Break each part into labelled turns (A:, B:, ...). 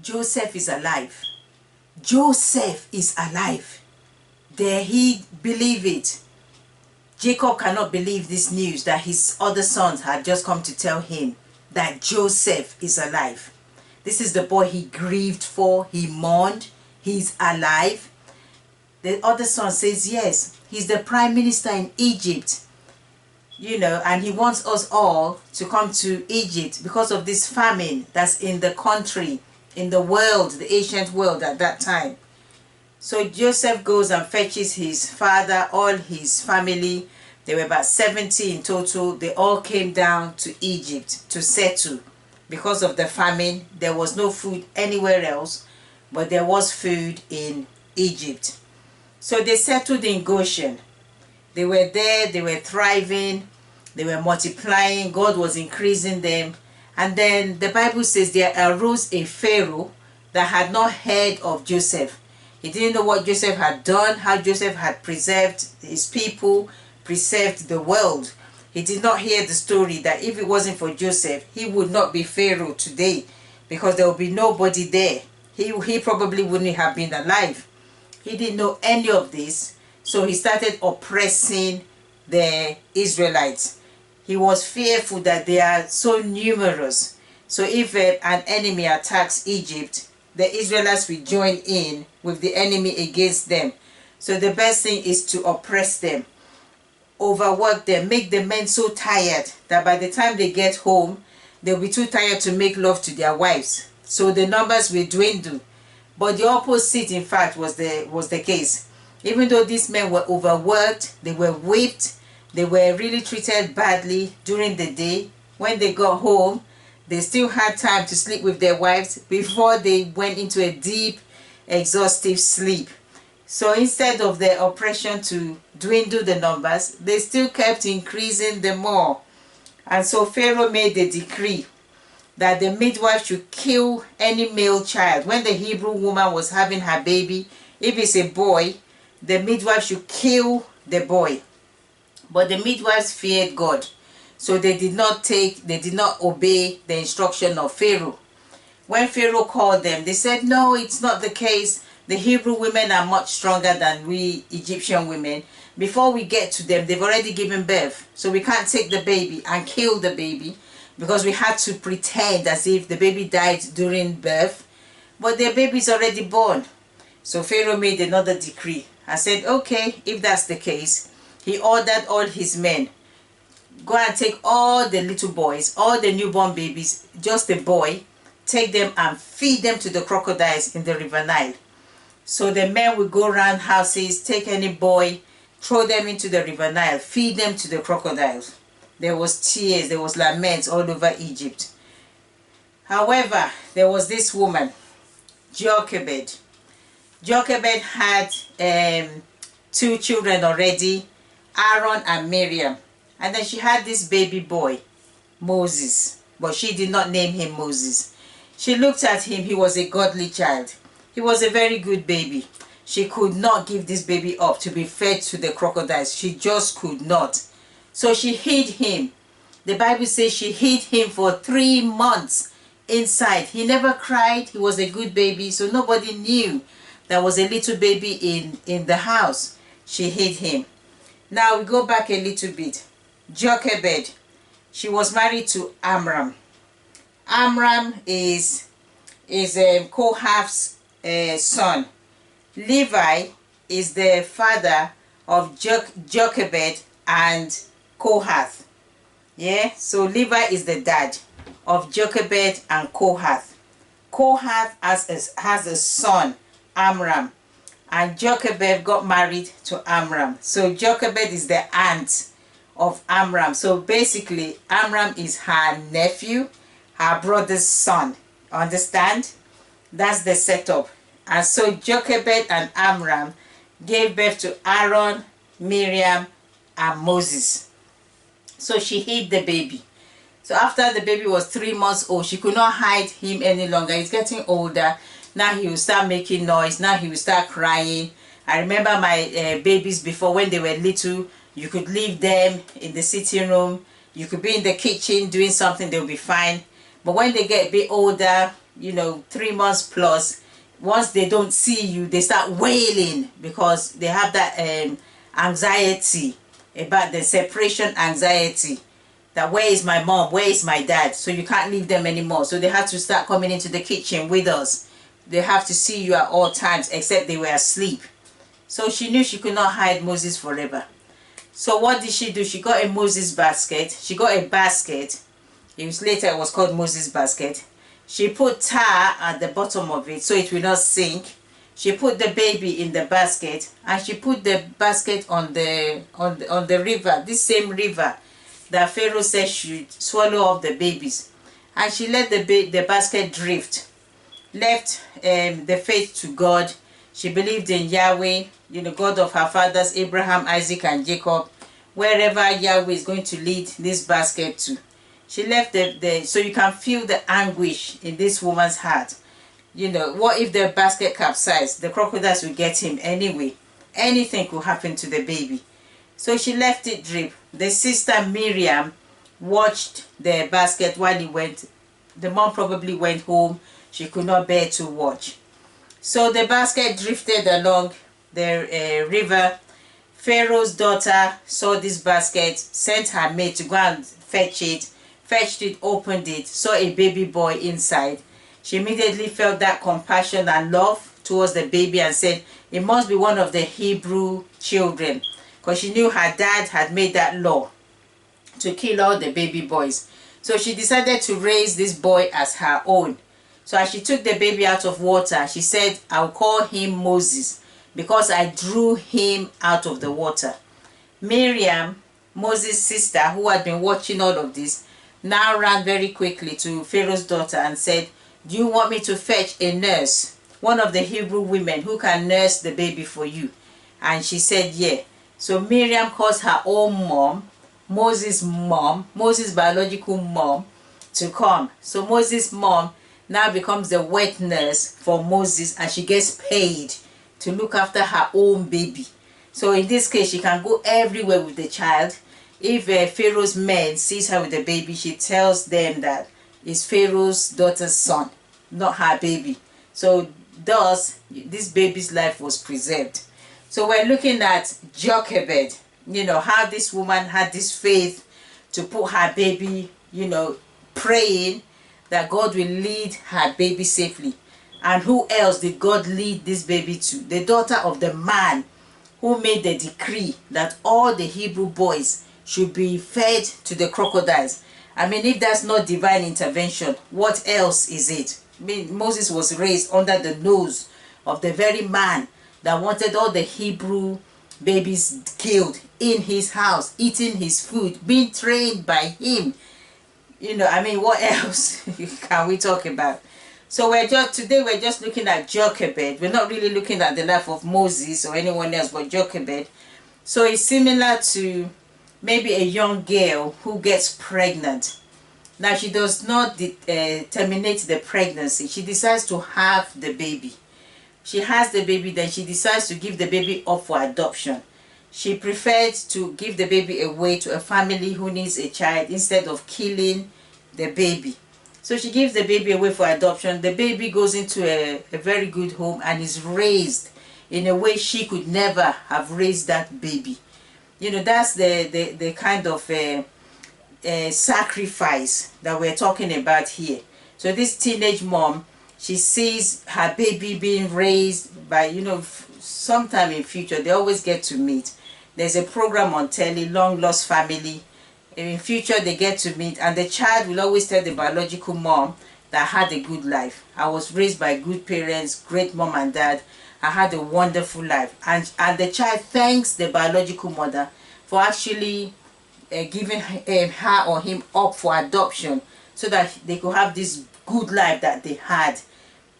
A: Joseph is alive. Joseph is alive. Dare he believe it? Jacob cannot believe this news that his other sons had just come to tell him that Joseph is alive. This is the boy he grieved for, he mourned, he's alive. The other son says, yes, he's the prime minister in Egypt, and he wants us all to come to Egypt because of this famine that's in the country, in the world, the ancient world at that time. So Joseph goes and fetches his father, all his family. There were about 70 in total. They all came down to Egypt to settle. Because of the famine, there was no food anywhere else, but there was food in Egypt. So they settled in Goshen. They were there, they were thriving, they were multiplying, God was increasing them. And then the Bible says there arose a Pharaoh that had not heard of Joseph. He didn't know what Joseph had done, how Joseph had preserved his people, preserved the world. He did not hear the story that if it wasn't for Joseph, he would not be Pharaoh today, because there would be nobody there. He probably wouldn't have been alive. He didn't know any of this, so he started oppressing the Israelites. He was fearful that they are so numerous. So if an enemy attacks Egypt, the Israelites will join in with the enemy against them. So the best thing is to oppress them, overwork them, make the men so tired that by the time they get home, they'll be too tired to make love to their wives. So the numbers will dwindle. But the opposite, in fact, was the case. Even though these men were overworked, they were whipped, they were really treated badly during the day. When they got home, they still had time to sleep with their wives before they went into a deep, exhaustive sleep. So instead of the oppression to dwindle the numbers, they still kept increasing them more. And so Pharaoh made a decree that the midwife should kill any male child. When the Hebrew woman was having her baby, if it's a boy, the midwife should kill the boy. But the midwives feared God, so they did not obey the instruction of Pharaoh. When Pharaoh called them, they said, no, it's not the case. The Hebrew women are much stronger than we Egyptian women. Before we get to them, they've already given birth. So we can't take the baby and kill the baby, because we had to pretend as if the baby died during birth. But their baby's already born. So Pharaoh made another decree and said, okay, if that's the case, he ordered all his men, go and take all the little boys, all the newborn babies, just a boy, take them and feed them to the crocodiles in the River Nile. So the men would go around houses, take any boy, throw them into the River Nile, feed them to the crocodiles. There was tears, there was laments all over Egypt. However, there was this woman, Jochebed. Jochebed had 2 children already, Aaron and Miriam. And then she had this baby boy, Moses. But she did not name him Moses. She looked at him, he was a godly child. He was a very good baby. She could not give this baby up to be fed to the crocodiles. She just could not. So she hid him. The Bible says she hid him for 3 months inside. He never cried. He was a good baby. So nobody knew there was a little baby in the house. She hid him. Now we go back a little bit. Jochebed. She was married to Amram. Amram is Kohath's son. Levi is the father of Jochebed and Kohath. Yeah, so Levi is the dad of Jochebed and Kohath. Kohath has a son, Amram, and Jochebed got married to Amram. So Jochebed is the aunt of Amram. So basically, Amram is her nephew, her brother's son. Understand? That's the setup. And so Jochebed and Amram gave birth to Aaron, Miriam, and Moses. So she hid the baby. So after the baby was 3 months old, she could not hide him any longer. He's getting older. Now he will start making noise. Now he will start crying. I remember my babies before, when they were little, you could leave them in the sitting room. You could be in the kitchen doing something, they'll be fine. But when they get a bit older, you know, 3 months plus, once they don't see you, they start wailing because they have that anxiety about the separation anxiety, that where is my mom, where is my dad, so you can't leave them anymore. So they have to start coming into the kitchen with us. They have to see you at all times except they were asleep. So she knew she could not hide Moses forever. So what did she do? She got a Moses basket. She got a basket. Later it was called Moses basket. She put tar at the bottom of it so it will not sink. She put the baby in the basket, and she put the basket on the river, this same river that Pharaoh said should swallow up the babies. And she let the basket drift, left the faith to God. She believed in Yahweh, you know, God of her fathers, Abraham, Isaac, and Jacob, wherever Yahweh is going to lead this basket to. She left so you can feel the anguish in this woman's heart. You know, what if the basket capsized? The crocodiles will get him anyway. Anything could happen to the baby. So she left it drip. The sister Miriam watched the basket while he went. The mom probably went home. She could not bear to watch. So the basket drifted along the river. Pharaoh's daughter saw this basket, sent her maid to go and fetched it, opened it, saw a baby boy inside. She immediately felt that compassion and love towards the baby and said, it must be one of the Hebrew children, because she knew her dad had made that law to kill all the baby boys. So she decided to raise this boy as her own. So as she took the baby out of water, she said, I'll call him Moses because I drew him out of the water. Miriam, Moses' sister, who had been watching all of this, now ran very quickly to Pharaoh's daughter and said, do you want me to fetch a nurse, one of the Hebrew women who can nurse the baby for you? And she said, yeah. So Miriam calls her own mom, Moses' biological mom, to come. So Moses' mom now becomes the wet nurse for Moses, and she gets paid to look after her own baby. So in this case, she can go everywhere with the child. If Pharaoh's men sees her with the baby, she tells them that it's Pharaoh's daughter's son, not her baby. So thus, this baby's life was preserved. So we're looking at Jochebed, you know, how this woman had this faith to put her baby, you know, praying that God will lead her baby safely. And who else did God lead this baby to? The daughter of the man who made the decree that all the Hebrew boys should be fed to the crocodiles. I mean, if that's not divine intervention, what else is it? I mean, Moses was raised under the nose of the very man that wanted all the Hebrew babies killed in his house, eating his food, being trained by him. You know, I mean, what else can we talk about? So today we're just looking at Jochebed. We're not really looking at the life of Moses or anyone else but Jochebed. So it's similar to maybe a young girl who gets pregnant. Now she does not terminate the pregnancy. She decides to have the baby. She has the baby, then she decides to give the baby up for adoption. She preferred to give the baby away to a family who needs a child instead of killing the baby. So she gives the baby away for adoption. The baby goes into a very good home and is raised in a way she could never have raised that baby. You know, that's the kind of sacrifice that we're talking about here. So this teenage mom, she sees her baby being raised by, you know, sometime in future, they always get to meet. There's a program on telly, Long Lost Family. In future, they get to meet, and the child will always tell the biological mom that I had a good life. I was raised by good parents, great mom and dad. I had a wonderful life. And the child thanks the biological mother for actually giving her or him up for adoption so that they could have this good life that they had.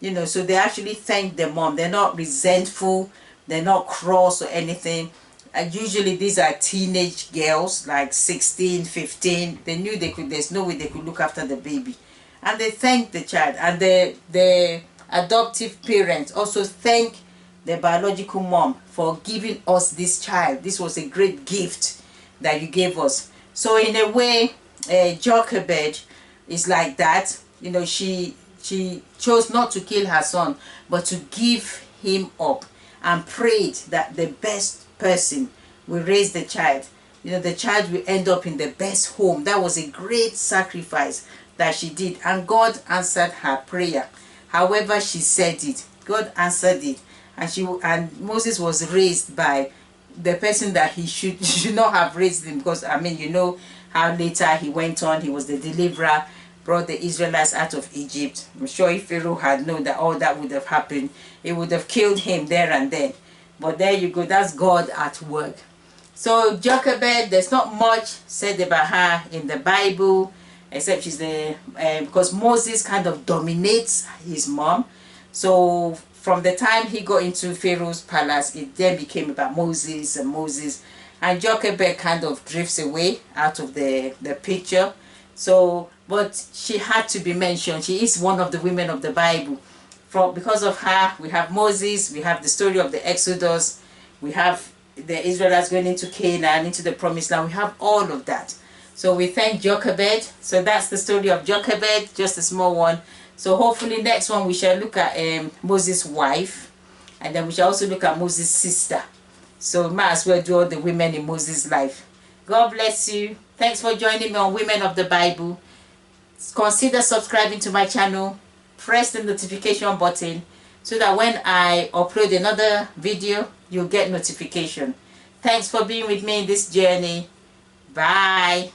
A: You know, so they actually thank the mom. They're not resentful, they're not cross or anything. And usually these are teenage girls, like 16, 15. They knew there's no way they could look after the baby. And they thank the child. And the adoptive parents also thank the biological mom for giving us this child. This was a great gift that you gave us. So in a way, Jochebed is like that. You know, she she chose not to kill her son, but to give him up, and prayed that the best person will raise the child. You know, the child will end up in the best home. That was a great sacrifice that she did, and God answered her prayer. However she said it, God answered it, and Moses was raised by the person that he should not have raised him, because I mean, you know how later he went on, he was the deliverer, brought the Israelites out of Egypt. I'm sure if Pharaoh had known that all that would have happened, he would have killed him there and then. But there you go, that's God at work. So Jochebed, there's not much said about her in the Bible, except she's the because Moses kind of dominates his mom. So from the time he got into Pharaoh's palace, it then became about Moses, and Jochebed kind of drifts away out of the picture. So, but she had to be mentioned. She is one of the women of the Bible. Because of her, we have Moses, we have the story of the Exodus, we have the Israelites going into Canaan, into the promised land. We have all of that. So we thank Jochebed. So that's the story of Jochebed, just a small one. So hopefully next one we shall look at Moses' wife, and then we shall also look at Moses' sister. So might as well do all the women in Moses' life. God bless you. Thanks for joining me on Women of the Bible. Consider subscribing to my channel. Press the notification button so that when I upload another video, you'll get notification. Thanks for being with me in this journey. Bye.